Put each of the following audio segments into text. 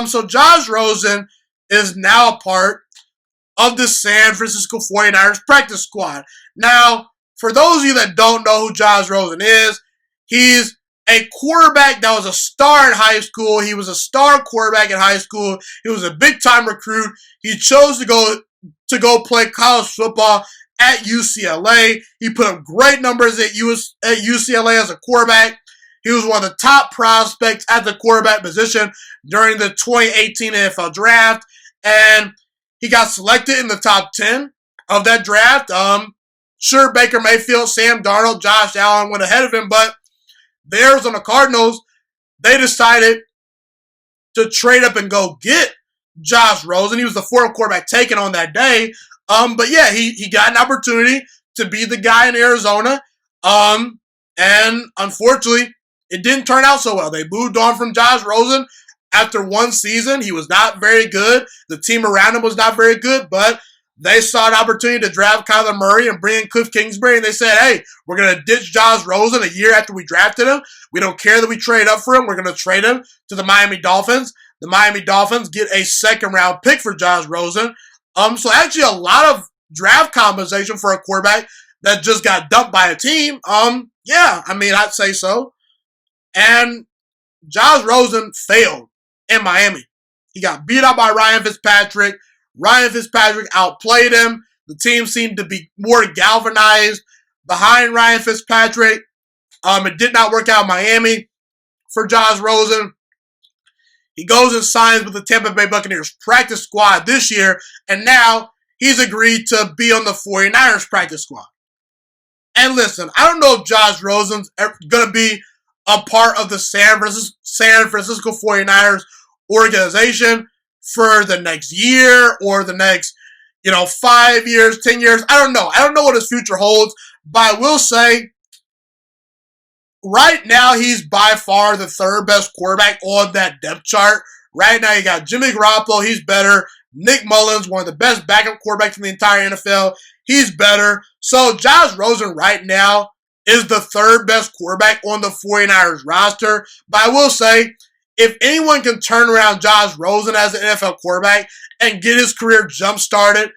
So Josh Rosen is now a part of the San Francisco 49ers practice squad. Now, for those of you that don't know who Josh Rosen is, he's a quarterback that was a star in high school. He was a star quarterback in high school. He was a big-time recruit. He chose to go play college football at UCLA. He put up great numbers at UCLA as a quarterback. He was one of the top prospects at the quarterback position during the 2018 NFL draft, and he got selected in the top 10 of that draft. Sure, Baker Mayfield, Sam Darnold, Josh Allen went ahead of him, but the Arizona Cardinals, they decided to trade up and go get Josh Rosen. He was the fourth quarterback taken on that day. But yeah, he got an opportunity to be the guy in Arizona. And unfortunately, it didn't turn out so well. They moved on from Josh Rosen after one season. He was not very good. The team around him was not very good, but they saw an opportunity to draft Kyler Murray and bring in Cliff Kingsbury, and they said, hey, we're going to ditch Josh Rosen a year after we drafted him. We don't care that we trade up for him. We're going to trade him to the Miami Dolphins. The Miami Dolphins get a second-round pick for Josh Rosen. So actually a lot of draft compensation for a quarterback that just got dumped by a team. Yeah, I mean, I'd say so. And Josh Rosen failed in Miami. He got beat up by Ryan Fitzpatrick. Ryan Fitzpatrick outplayed him. The team seemed to be more galvanized behind Ryan Fitzpatrick. It did not work out in Miami for Josh Rosen. He goes and signs with the Tampa Bay Buccaneers practice squad this year, and now he's agreed to be on the 49ers practice squad. And listen, I don't know if Josh Rosen's going to be a part of the San Francisco 49ers organization for the next year or the next, 5 years, 10 years. I don't know. I don't know what his future holds, but I will say right now he's by far the third best quarterback on that depth chart. Right now you got Jimmy Garoppolo. He's better. Nick Mullins, one of the best backup quarterbacks in the entire NFL. He's better. So Josh Rosen right now is the third best quarterback on the 49ers roster. But I will say, if anyone can turn around Josh Rosen as an NFL quarterback and get his career jump-started,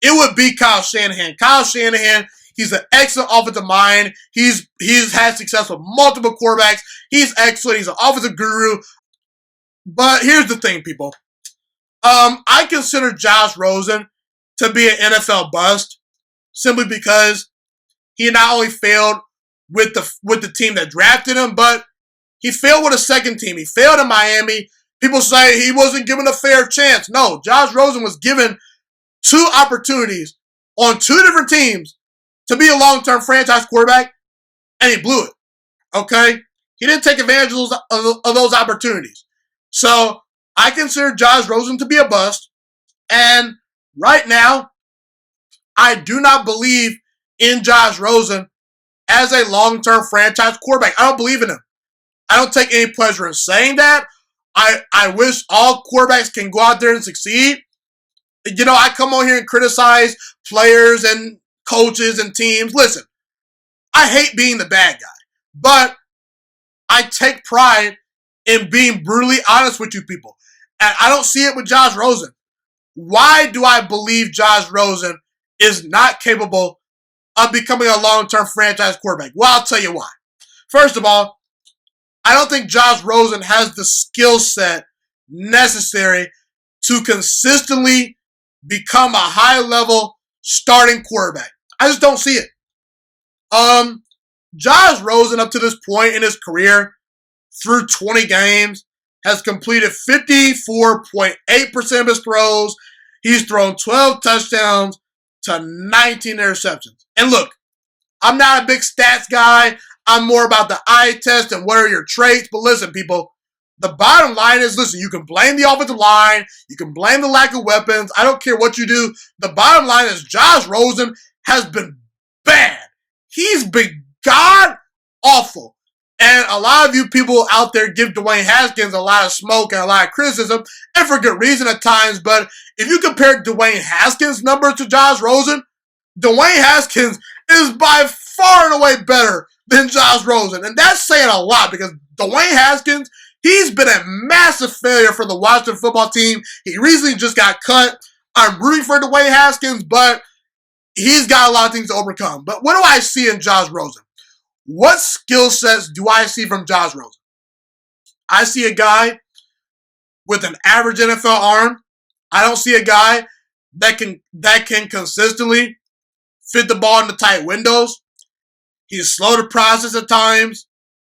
it would be Kyle Shanahan. Kyle Shanahan, he's an excellent offensive mind. He's had success with multiple quarterbacks. He's excellent. He's an offensive guru. But here's the thing, people. I consider Josh Rosen to be an NFL bust simply because he not only failed with the team that drafted him, but he failed with a second team. He failed in Miami. People say he wasn't given a fair chance. No, Josh Rosen was given 2 opportunities on 2 different teams to be a long-term franchise quarterback, and he blew it. Okay? He didn't take advantage of those opportunities. So I consider Josh Rosen to be a bust, and right now, I do not believe in Josh Rosen as a long-term franchise quarterback. I don't believe in him. I don't take any pleasure in saying that. I wish all quarterbacks can go out there and succeed. I come on here and criticize players and coaches and teams. Listen, I hate being the bad guy, but I take pride in being brutally honest with you people. And I don't see it with Josh Rosen. Why do I believe Josh Rosen is not capable of becoming a long-term franchise quarterback? Well, I'll tell you why. First of all, I don't think Josh Rosen has the skill set necessary to consistently become a high-level starting quarterback. I just don't see it. Josh Rosen, up to this point in his career, through 20 games, has completed 54.8% of his throws. He's thrown 12 touchdowns to 19 interceptions. And look, I'm not a big stats guy. I'm more about the eye test and what are your traits. But listen, people, the bottom line is, listen, you can blame the offensive line. You can blame the lack of weapons. I don't care what you do. The bottom line is Josh Rosen has been bad. He's been god-awful. And a lot of you people out there give Dwayne Haskins a lot of smoke and a lot of criticism, and for good reason at times. But if you compare Dwayne Haskins' numbers to Josh Rosen, Dwayne Haskins is by far and away better than Josh Rosen. And that's saying a lot because Dwayne Haskins, He's been a massive failure for the Washington football team. He recently just got cut. I'm rooting for Dwayne Haskins, but he's got a lot of things to overcome. But what do I see in Josh Rosen? What skill sets do I see from Josh Rosen? I see a guy with an average NFL arm. I don't see a guy that can consistently fit the ball into tight windows. He's slow to process at times.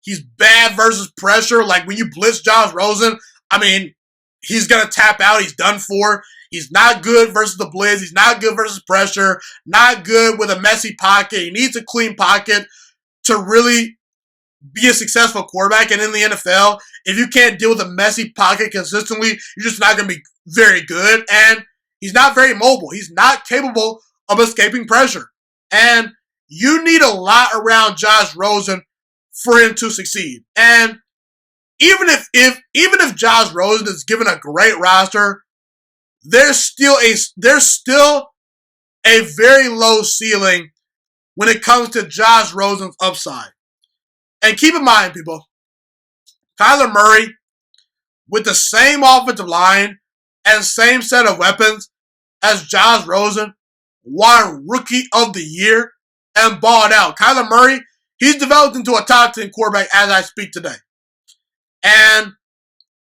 He's bad versus pressure. Like when you blitz Josh Rosen, I mean, he's going to tap out. He's done for. He's not good versus the blitz. He's not good versus pressure. Not good with a messy pocket. He needs a clean pocket to really be a successful quarterback. And in the NFL, if you can't deal with a messy pocket consistently, you're just not going to be very good. And he's not very mobile. He's not capable of escaping pressure. And you need a lot around Josh Rosen for him to succeed. And even if Josh Rosen is given a great roster, there's still a very low ceiling when it comes to Josh Rosen's upside. And keep in mind, people, Kyler Murray, with the same offensive line and same set of weapons as Josh Rosen, won Rookie of the Year and balled out. Kyler Murray, he's developed into a top 10 quarterback as I speak today. And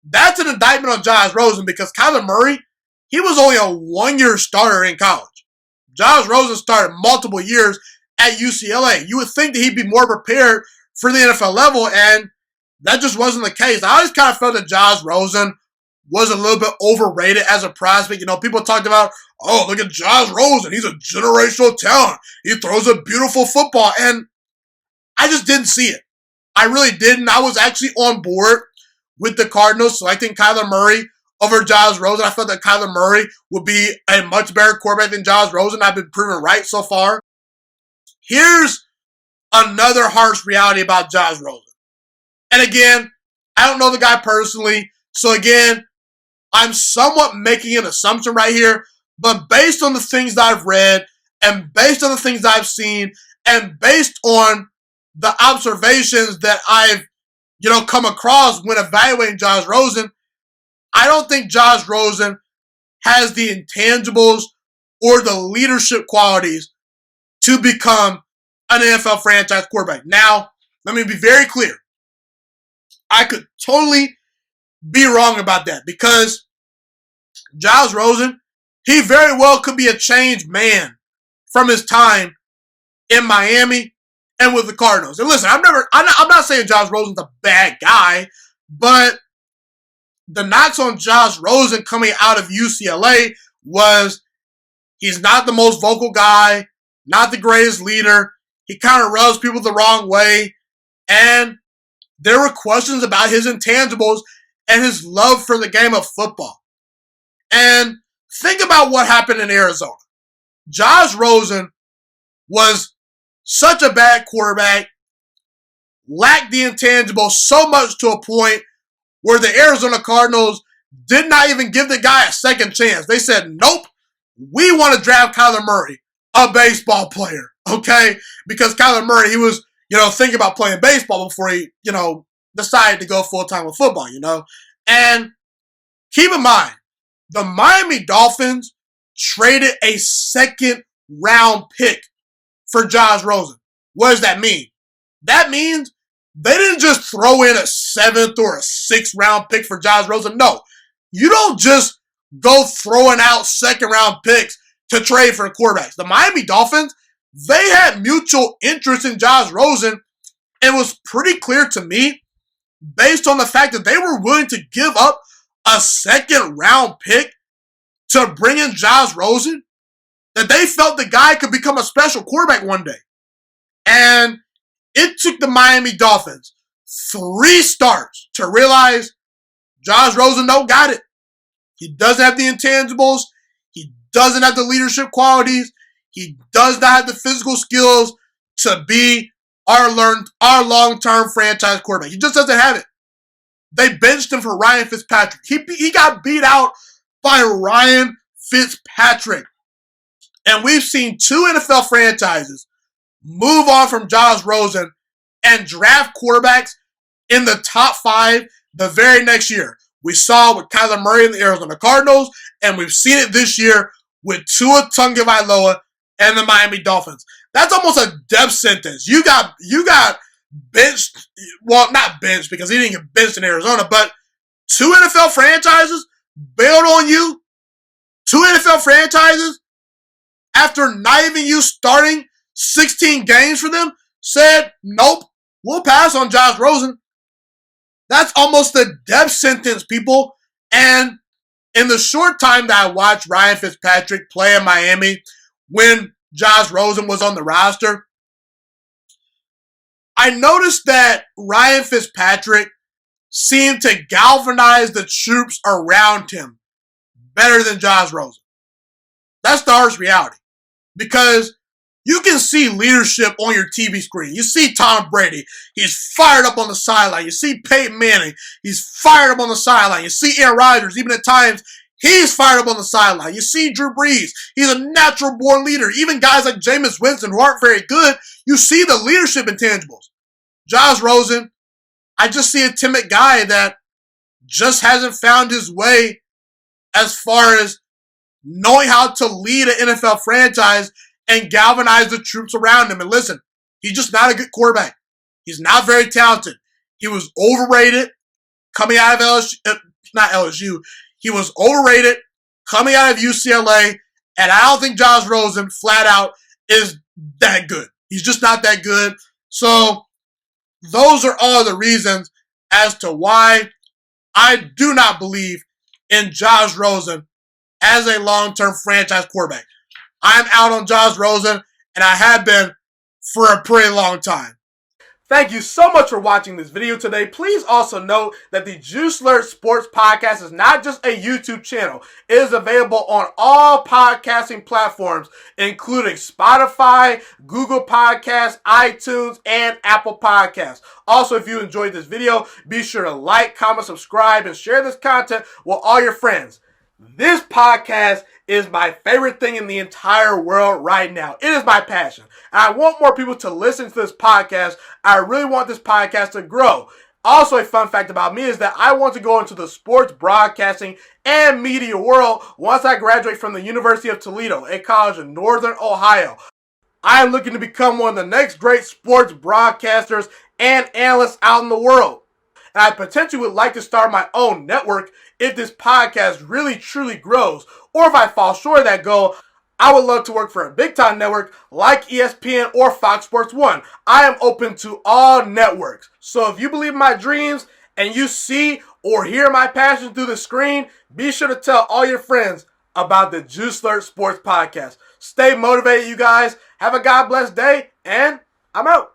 that's an indictment on Josh Rosen because Kyler Murray, he was only a one-year starter in college. Josh Rosen started multiple years at UCLA. You would think that he'd be more prepared for the NFL level, and that just wasn't the case. I always kind of felt that Josh Rosen was a little bit overrated as a prospect. You know, people talked about, oh, look at Josh Rosen. He's a generational talent. He throws a beautiful football, and I just didn't see it. I really didn't. I was actually on board with the Cardinals selecting Kyler Murray over Josh Rosen. I felt that Kyler Murray would be a much better quarterback than Josh Rosen. I've been proven right so far. Here's another harsh reality about Josh Rosen. And again, I don't know the guy personally. So again, I'm somewhat making an assumption right here. But based on the things that I've read and based on the things that I've seen and based on the observations that I've, come across when evaluating Josh Rosen, I don't think Josh Rosen has the intangibles or the leadership qualities to become an NFL franchise quarterback. Now, let me be very clear. I could totally be wrong about that because Josh Rosen, he very well could be a changed man from his time in Miami and with the Cardinals. And listen, I'm not saying Josh Rosen's a bad guy, but the knocks on Josh Rosen coming out of UCLA was he's not the most vocal guy, not the greatest leader. He kind of rubs people the wrong way. And there were questions about his intangibles and his love for the game of football. And think about what happened in Arizona. Josh Rosen was such a bad quarterback, lacked the intangibles so much to a point where the Arizona Cardinals did not even give the guy a second chance. They said, nope, we want to draft Kyler Murray, a baseball player, okay? Because Kyler Murray, he was, thinking about playing baseball before he, decided to go full-time with football, And keep in mind, the Miami Dolphins traded a second-round pick for Josh Rosen. What does that mean? That means they didn't just throw in a 7th or a 6th round pick for Josh Rosen. No, you don't just go throwing out second-round picks to trade for quarterbacks. The Miami Dolphins, they had mutual interest in Josh Rosen. It was pretty clear to me, based on the fact that they were willing to give up a second-round pick to bring in Josh Rosen, that they felt the guy could become a special quarterback one day. And it took the Miami Dolphins 3 starts to realize Josh Rosen don't got it. He doesn't have the intangibles. He doesn't have the leadership qualities. He does not have the physical skills to be our long-term franchise quarterback. He just doesn't have it. They benched him for Ryan Fitzpatrick. He got beat out by Ryan Fitzpatrick. And we've seen 2 NFL franchises move on from Josh Rosen and draft quarterbacks in the top 5 the very next year. We saw it with Kyler Murray and the Arizona Cardinals, and we've seen it this year with Tua Tagovailoa and the Miami Dolphins. That's almost a death sentence. You got benched, well, not benched because he didn't get benched in Arizona, but 2 NFL franchises bailed on you. 2 NFL franchises, after not even you starting 16 games for them, said, nope, we'll pass on Josh Rosen. That's almost a death sentence, people. And in the short time that I watched Ryan Fitzpatrick play in Miami when Josh Rosen was on the roster, I noticed that Ryan Fitzpatrick seemed to galvanize the troops around him better than Josh Rosen. That's the harsh reality. Because you can see leadership on your TV screen. You see Tom Brady. He's fired up on the sideline. You see Peyton Manning. He's fired up on the sideline. You see Aaron Rodgers. Even at times, he's fired up on the sideline. You see Drew Brees. He's a natural-born leader. Even guys like Jameis Winston, who aren't very good, you see the leadership intangibles. Josh Rosen, I just see a timid guy that just hasn't found his way as far as knowing how to lead an NFL franchise and galvanize the troops around him. And listen, he's just not a good quarterback. He's not very talented. He was overrated coming out of LSU. He was overrated coming out of UCLA, and I don't think Josh Rosen, flat out, is that good. He's just not that good. So those are all the reasons as to why I do not believe in Josh Rosen as a long-term franchise quarterback. I'm out on Josh Rosen, and I have been for a pretty long time. Thank you so much for watching this video today. Please also note that the Juiciest Sports Podcast is not just a YouTube channel. It is available on all podcasting platforms, including Spotify, Google Podcasts, iTunes, and Apple Podcasts. Also, if you enjoyed this video, be sure to like, comment, subscribe, and share this content with all your friends. This podcast is my favorite thing in the entire world right now. It is my passion. And I want more people to listen to this podcast. I really want this podcast to grow. Also, a fun fact about me is that I want to go into the sports broadcasting and media world once I graduate from the University of Toledo, a college in Northern Ohio. I am looking to become one of the next great sports broadcasters and analysts out in the world. And I potentially would like to start my own network if this podcast really truly grows. Or if I fall short of that goal, I would love to work for a big-time network like ESPN or Fox Sports 1. I am open to all networks. So if you believe in my dreams and you see or hear my passion through the screen, be sure to tell all your friends about the Juiciest Sports Podcast. Stay motivated, you guys. Have a God bless day, and I'm out.